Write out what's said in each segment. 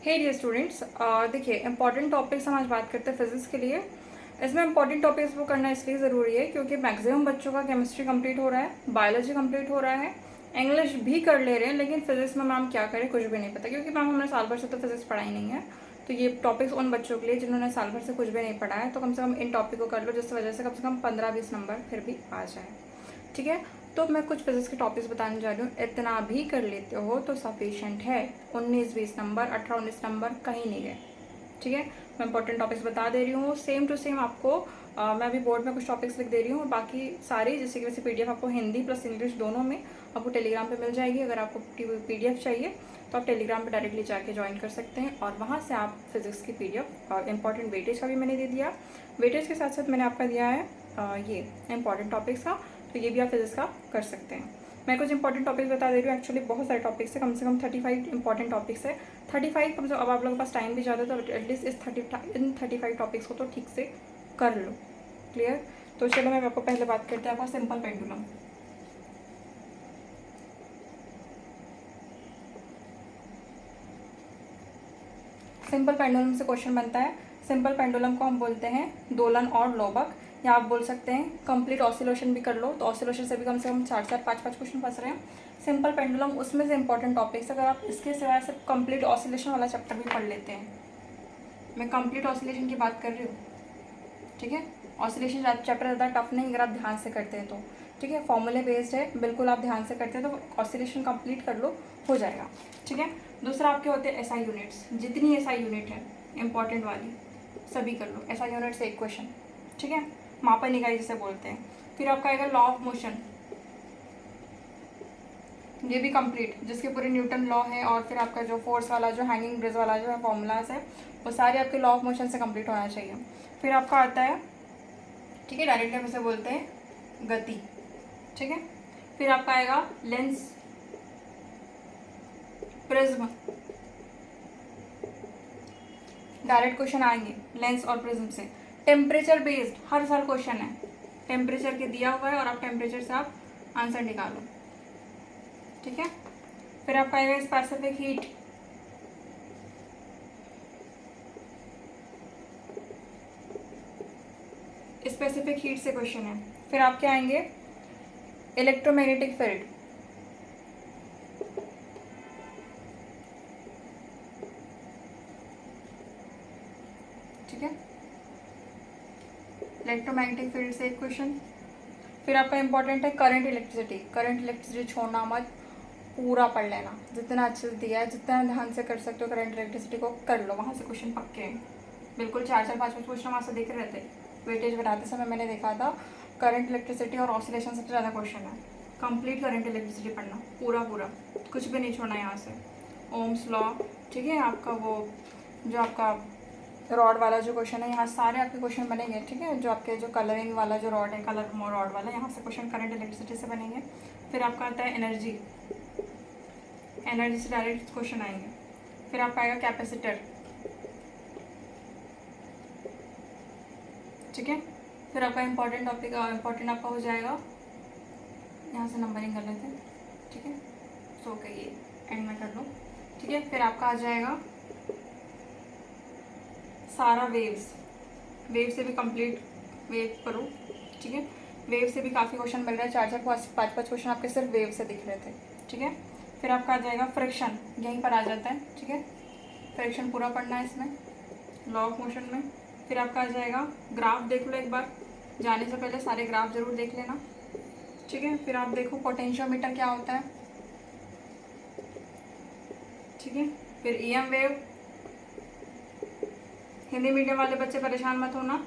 हे dear students, देखिए important topics हम आज बात करते हैं फिजिक्स के लिए। इसमें इंपॉर्टेंट टॉपिक्स वो करना इसलिए ज़रूरी है क्योंकि मैक्सिमम बच्चों का केमिस्ट्री कंप्लीट हो रहा है, बायोलॉजी कंप्लीट हो रहा है, इंग्लिश भी कर ले रहे हैं, लेकिन फिजिक्स में मैम क्या करें कुछ भी नहीं पता, क्योंकि मैम हमने साल भर से तो फिजिक्स पढ़ाई नहीं है। तो ये टॉपिक्स उन बच्चों के लिए जिन्होंने साल भर से कुछ भी नहीं पढ़ा है, तो कम से कम इन टॉपिक को कर लो, जिस वजह से कम 15-20 नंबर फिर भी आ जाए। ठीक है, तो मैं कुछ फिजिक्स के टॉपिक्स बताने जा रही हूँ। इतना भी कर लेते हो तो सफिशेंट है। 19-20 नंबर, 18-19 नंबर कहीं नहीं गए। ठीक है, मैं इंपॉर्टेंट टॉपिक्स बता दे रही हूँ, सेम टू सेम आपको मैं अभी बोर्ड में कुछ टॉपिक्स लिख दे रही हूँ, और बाकी सारी जैसे कि वैसे पीडीएफ आपको हिंदी प्लस इंग्लिश दोनों में आपको टेलीग्राम पे मिल जाएगी। अगर आपको पीडीएफ चाहिए तो आप टेलीग्राम पे डायरेक्टली जाके ज्वाइन कर सकते हैं, और वहाँ से आप फिजिक्स की पीडीएफ और इंपॉर्टेंट वेटेज का भी मैंने दे दिया। वेटेज के साथ साथ मैंने आपका दिया है ये इंपॉर्टेंट टॉपिक्स का, तो ये भी आप फिजिक्स का कर सकते हैं। मैं कुछ इंपॉर्टेंट टॉपिक्स बता दे रही हूँ। एक्चुअली बहुत सारे टॉपिक्स है, कम से कम 35 इंपॉर्टेंट टॉपिक्स है। 35 कम से अब आप लोगों के पास टाइम भी ज़्यादा, तो एटलीस्ट इन 35 टॉपिक्स को तो ठीक से कर लो। क्लियर? तो चलो मैं आपको पहले बात करते हैं आपका सिंपल पेंडुलम। सिंपल पेंडुलम से क्वेश्चन बनता है। सिंपल पेंडुलम को हम बोलते हैं दोलन और लोबक, या आप बोल सकते हैं कंप्लीट ऑसिलेशन भी कर लो, तो ऑसिलेशन से भी कम से कम 4-4, 5-5 क्वेश्चन फंस रहे हैं। सिंपल पेंडुलम उसमें से इंपॉर्टेंट टॉपिक्स, अगर आप इसके सिवाय सिर्फ कंप्लीट ऑसिलेशन वाला चैप्टर भी पढ़ लेते हैं, मैं कंप्लीट ऑसिलेशन की बात कर रही हूँ। ठीक है, ऑसिलेशन चैप्टर ज़्यादा टफ नहीं अगर आप ध्यान से करते हैं तो। ठीक है, फॉर्मूले बेस्ड है, बिल्कुल आप ध्यान से करते हैं तो ऑसिलेशन कंप्लीट कर लो, हो जाएगा। ठीक है, दूसरा आपके होते हैं एसआई यूनिट्स। जितनी एसआई यूनिट है इंपॉर्टेंट वाली सभी कर लो। एसआई यूनिट से एक क्वेश्चन। ठीक है, मापन इकाई जिसे बोलते हैं। फिर आपका आएगा लॉ ऑफ मोशन, ये भी कंप्लीट, जिसके पूरे न्यूटन लॉ है, और फिर आपका जो फोर्स वाला जो हैंगिंग ब्रिज वाला जो है फॉर्मूलाज है, वो सारे आपके लॉ ऑफ मोशन से कंप्लीट होना चाहिए। फिर आपका आता है, ठीक है, डायरेक्टली हम इसे बोलते हैं गति। ठीक है, फिर आपका आएगा लेंस, प्रिज्म, डायरेक्ट क्वेश्चन आएंगे लेंस और प्रिज्म से। टेम्परेचर बेस्ड हर साल क्वेश्चन है, टेम्परेचर के दिया हुआ है और आप टेम्परेचर से आप आंसर निकालो। ठीक है, फिर आपका आएगा स्पेसिफिक हीट, स्पेसिफिक हीट से क्वेश्चन है। फिर आपके आएंगे इलेक्ट्रोमैग्नेटिक फील्ड, ठीक है, इलेक्ट्रोमैग्नेटिक फील्ड से एक क्वेश्चन। फिर आपका इंपॉर्टेंट है करंट इलेक्ट्रिसिटी। करंट इलेक्ट्रिसिटी छोड़ना मत, पूरा पढ़ लेना, जितना अच्छे से दिया है, जितना ध्यान से कर सकते हो करंट इलेक्ट्रिसिटी को कर लो, वहाँ से क्वेश्चन पक्के हैं। बिल्कुल 4-4, 5-5 क्वेश्चन वहाँ से देख रहे थे, वेटेज बनाते समय मैंने देखा था। करंट इलेक्ट्रिसिटी और ऑसिलेशन सबसे ज़्यादा क्वेश्चन है। कंप्लीट करंट इलेक्ट्रिसिटी पढ़ना, पूरा पूरा, कुछ भी नहीं छोड़ना यहाँ से। ओम्स लॉ, ठीक है, आपका वो जो आपका रॉड वाला जो क्वेश्चन है, यहाँ सारे आपके क्वेश्चन बनेंगे। ठीक है, जो आपके जो कलरिंग वाला जो रॉड है, कलर रॉड वाला, यहाँ से क्वेश्चन करंट इलेक्ट्रिसिटी से बनेंगे। फिर आपका आता है एनर्जी, एनर्जी से डायरेक्ट क्वेश्चन आएंगे। फिर आपका आएगा कैपेसिटर। ठीक है, फिर आपका इंपॉर्टेंट टॉपिक इंपॉर्टेंट आपका हो जाएगा, यहाँ से नंबरिंग कर लेते हैं। ठीक है, सो के ये एंड में कर लो। ठीक है, फिर आपका आ जाएगा सारा वेव्स, वेव से भी कंप्लीट वेव करो। ठीक है, वेव से भी काफ़ी क्वेश्चन मिल रहे हैं, 4-4, 5-5 क्वेश्चन आपके सिर्फ वेव से दिख रहे थे। ठीक है, फिर आपका आ जाएगा फ्रिक्शन, यहीं पर आ जाता है। ठीक है, फ्रिक्शन पूरा पढ़ना है इसमें, लॉ ऑफ मोशन में। फिर आपका आ जाएगा ग्राफ, देख लो एक बार, जाने से पहले सारे ग्राफ जरूर देख लेना। ठीक है, फिर आप देखो पोटेंशियोमीटर क्या होता है। ठीक है, फिर ईएम वेव, हिंदी मीडियम वाले बच्चे परेशान मत होना।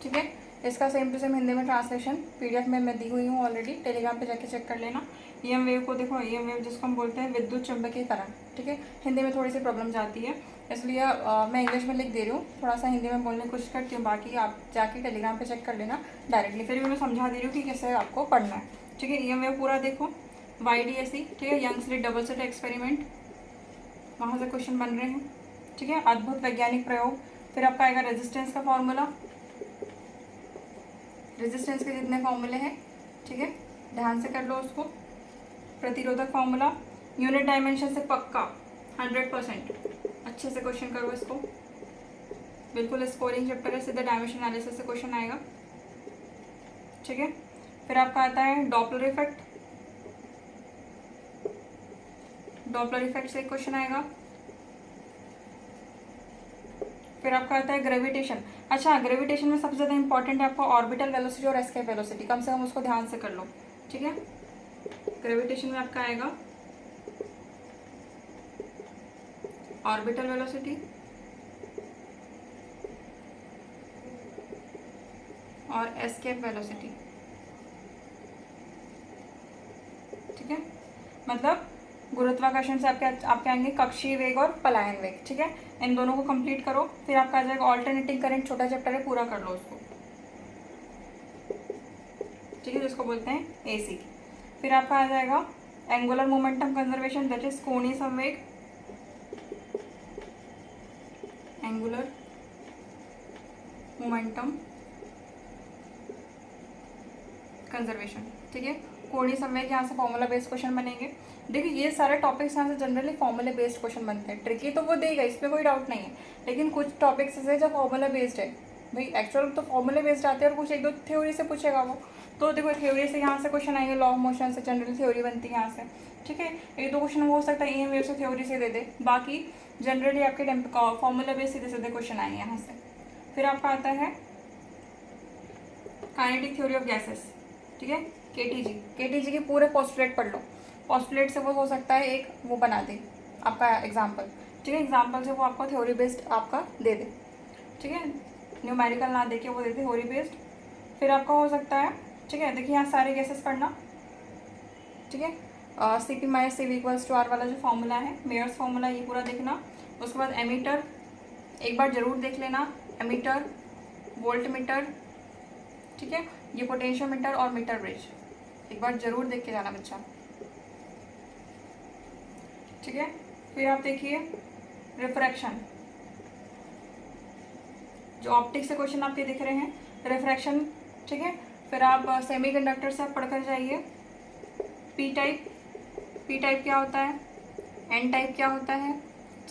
ठीक है, इसका सेम टू सेम हिंदी में ट्रांसलेशन पीडीएफ में मैं दी हुई हूँ ऑलरेडी, टेलीग्राम पे जाके चेक कर लेना। ईएम वेव को देखो, ईएम वेव जिसको हम बोलते हैं विद्युत चुंबकीय करंट। ठीक है, हिंदी में थोड़ी सी प्रॉब्लम जाती है, इसलिए मैं इंग्लिश में लिख दे रही हूँ, थोड़ा सा हिंदी में बोलने की कोशिश करती हूँ, बाकी आप जाके टेलीग्राम पे चेक कर लेना डायरेक्टली। फिर भी मैं समझा दे रही हूँ कि कैसे आपको पढ़ना है। ठीक है, ईएम वेव पूरा देखो, YDSE, ठीक है, young slit double slit experiment, वहाँ से क्वेश्चन बन रहे हैं। ठीक है, अद्भुत वैज्ञानिक प्रयोग। फिर आपका आएगा रेजिस्टेंस का फॉर्मूला, रेजिस्टेंस के जितने फॉर्मूले हैं, ठीक है, ध्यान से कर लो उसको। प्रतिरोधक फॉर्मूला, यूनिट डायमेंशन से पक्का 100%। अच्छे से क्वेश्चन करो इसको, बिल्कुल स्कोरिंग चैप्टर है, सीधे डायमेंशन एनालिसिस से क्वेश्चन आएगा। ठीक है, फिर आपका आता है डॉपलर इफेक्ट। डॉपलर इफेक्ट से क्वेश्चन आएगा। फिर आपका आता है ग्रेविटेशन। अच्छा, ग्रेविटेशन में सबसे ज़्यादा इंपॉर्टेंट है आपका ऑर्बिटल वेलोसिटी और एस्केप वेलोसिटी, कम से कम उसको ध्यान से कर लो। ठीक है, ग्रेविटेशन में आपका आएगा ऑर्बिटल वेलोसिटी और एस्केप वेलोसिटी। ठीक है, मतलब गुरुत्वाकर्षण से आपके आएंगे कक्षीय वेग और पलायन वेग। ठीक है, इन दोनों को कंप्लीट करो। फिर आपका आ जाएगा ऑल्टरनेटिंग करंट, छोटा चैप्टर है, पूरा कर लो उसको। ठीक है, जिसको बोलते हैं एसी। फिर आपका आ जाएगा angular momentum conservation, that is कोणीय संवेग। Angular momentum conservation. ठीक है, कोणीय संवेग, यहाँ से फॉर्मूला बेस्ड क्वेश्चन बनेंगे। देखिए ये सारे टॉपिक्स यहाँ से जनरली फॉर्मूला बेस्ड क्वेश्चन बनते हैं। ट्रिकी तो वो देगा, इसमें कोई डाउट नहीं है, लेकिन कुछ टॉपिक्स ऐसे जो फॉर्मूला बेस्ड है, भाई एक्चुअल तो फॉर्मूला बेस्ड आते हैं और कुछ एक दो थ्योरी से पूछेगा वो। तो देखो थ्योरी से यहाँ से क्वेश्चन आएंगे, लॉ ऑफ मोशन से जनरली थ्योरी बनती है यहाँ से। ठीक है, एक दो क्वेश्चन हो सकता है EM वेव से थ्योरी से दे दे, बाकी जनरली आपके फॉर्मूला बेस्ड सीधे सीधे क्वेश्चन आएंगे यहाँ से। फिर आपका आता है काइनेटिक थ्योरी ऑफ गैसेस। ठीक है, केटीजी के पूरे पोस्टुलेट पढ़ लो। पोस्टुलेट से वो हो सकता है एक वो बना दे आपका एग्जाम्पल। ठीक है, एग्जाम्पल से वो आपको थ्योरी बेस्ड आपका दे दे। ठीक है, न्यूमेरिकल ना देके वो दे दे थ्योरी बेस्ड। फिर आपका हो सकता है, ठीक है, देखिए यहाँ सारे गैसेस पढ़ना। ठीक है, CP - CV = R वाला जो फॉर्मूला है, मेयर्स फॉर्मूला, ये पूरा देखना। उसके बाद एमीटर एक बार जरूर देख लेना, एमीटर, वोल्ट मीटर। ठीक है, ये पोटेंशियोमीटर और मीटर ब्रिज एक बार जरूर देख के जाना बच्चा। ठीक है, फिर आप देखिए रिफ्रैक्शन, जो ऑप्टिक्स से क्वेश्चन आपके दिख रहे हैं, रिफ्रैक्शन। ठीक है, फिर आप सेमीकंडक्टर से आप पढ़कर जाइए पी टाइप क्या होता है, एन टाइप क्या होता है।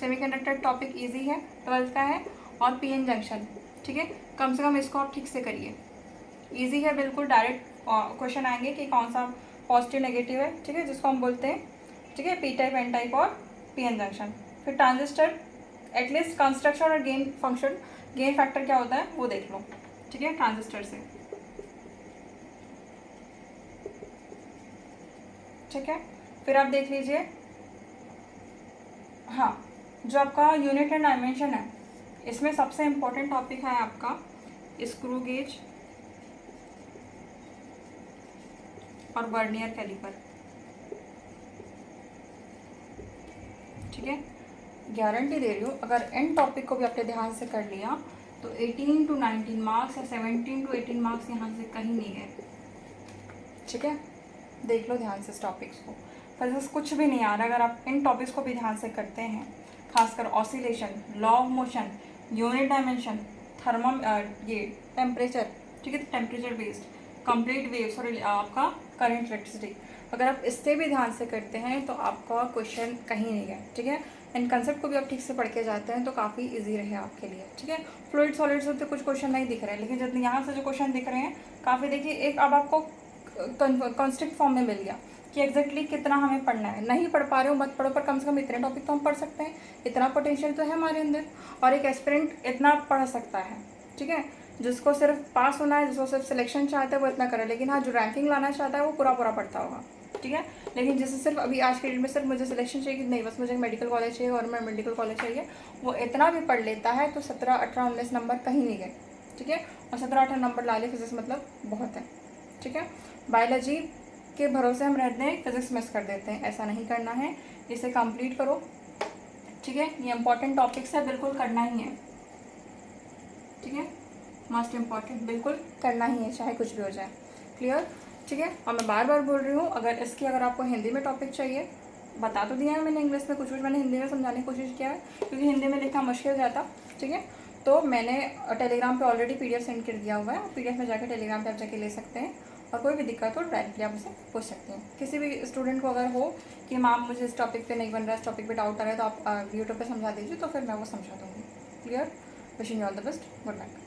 सेमीकंडक्टर टॉपिक इजी है, 12th का है, और PN जंक्शन। ठीक है, कम से कम इसको आप ठीक से करिए, इजी है बिल्कुल। डायरेक्ट क्वेश्चन आएंगे कि कौन सा पॉजिटिव नेगेटिव है। ठीक है, जिसको हम बोलते हैं, ठीक है, P टाइप, N टाइप और PN जंक्शन। फिर ट्रांजिस्टर, एटलीस्ट कंस्ट्रक्शन और गेन फंक्शन, गेन फैक्टर क्या होता है वो देख लो। ठीक है, ट्रांजिस्टर से। ठीक है, फिर आप देख लीजिए, हाँ, जो आपका यूनिट एंड डायमेंशन है, इसमें सबसे इम्पोर्टेंट टॉपिक है आपका स्क्रू गेज और वर्नियर कैलिपर। ठीक है, गारंटी दे रही हूँ, अगर इन टॉपिक को भी आपने ध्यान से कर लिया तो 18 to 19 मार्क्स या 17 to 18 मार्क्स यहाँ से कहीं नहीं गए। ठीक है, देख लो ध्यान से इस टॉपिक्स को, फिजिक्स कुछ भी नहीं आ रहा अगर आप इन टॉपिक्स को भी ध्यान से करते हैं, खासकर oscillation, law of motion, unit dimension, ये टेम्परेचर। ठीक है, टेम्परेचर बेस्ड, कंप्लीट वेव्स और आपका करंट इलेक्ट्रिसिटी, अगर आप इससे भी ध्यान से करते हैं तो आपका क्वेश्चन कहीं नहीं गया। ठीक है, इन कंसेप्ट को भी आप ठीक से पढ़ के जाते हैं तो काफ़ी इजी रहे आपके लिए। ठीक है, फ्लूइड सॉलिड्स होते कुछ क्वेश्चन नहीं दिख रहे हैं, लेकिन जब यहाँ से जो क्वेश्चन दिख रहे हैं काफ़ी, देखिए एक अब आपको कॉन्स्ट्रिक्ट फॉर्म में मिल गया कि एग्जैक्टली कितना हमें पढ़ना है। नहीं पढ़ पा रहे हो मत पढ़ो, पर कम से कम इतने टॉपिक तो हम पढ़ सकते हैं, इतना पोटेंशियल तो है हमारे अंदर, और एक एस्पिरेंट इतना पढ़ सकता है। ठीक है, जिसको सिर्फ पास होना है, जिसको सिर्फ सिलेक्शन चाहता है वो इतना करे, लेकिन हाँ जो रैंकिंग लाना चाहता है वो पूरा पूरा पढ़ता होगा। ठीक है, लेकिन जिससे सिर्फ अभी आज के डेट में सिर्फ मुझे सिलेक्शन चाहिए कि नहीं, बस मुझे मेडिकल कॉलेज चाहिए, गवर्नमेंट मेडिकल कॉलेज चाहिए, वो इतना भी पढ़ लेता है तो 17, 18, 19 नंबर कहीं नहीं गए। ठीक है, और 17, 18 नंबर ला ले फिजिक्स मतलब बहुत है। ठीक है, बायोलॉजी के भरोसे हम रहते हैं, फिजिक्स मिस कर देते हैं, ऐसा नहीं करना है, इसे कंप्लीट करो। ठीक है, ये इंपॉर्टेंट टॉपिक्स है, बिल्कुल करना ही है। ठीक है, मोस्ट इम्पॉर्टेंट, बिल्कुल करना ही है चाहे कुछ भी हो जाए। क्लियर? ठीक है, और मैं बार बार बोल रही हूँ, अगर आपको हिंदी में टॉपिक चाहिए, बता तो दिया है मैंने, इंग्लिश में कुछ मैंने हिंदी में समझाने की कोशिश किया है, क्योंकि हिंदी में लिखना मुश्किल हो जाता। ठीक है, तो मैंने टेलीग्राम पे ऑलरेडी PDF सेंड कर दिया हुआ है, PDF में जाकर टेलीग्राम पे आप जाके ले सकते हैं, और कोई भी दिक्कत हो डायरेक्टली आप मुझसे पूछ सकते हैं। किसी भी स्टूडेंट को अगर हो कि मैम मुझे इस टॉपिक पे नहीं बन रहा, इस टॉपिक पे डाउट आ रहा है, तो आप यूट्यूब पे समझा दीजिए, तो फिर मैं वो समझा दूँगी। Clear? Wishing you all the best. Good night.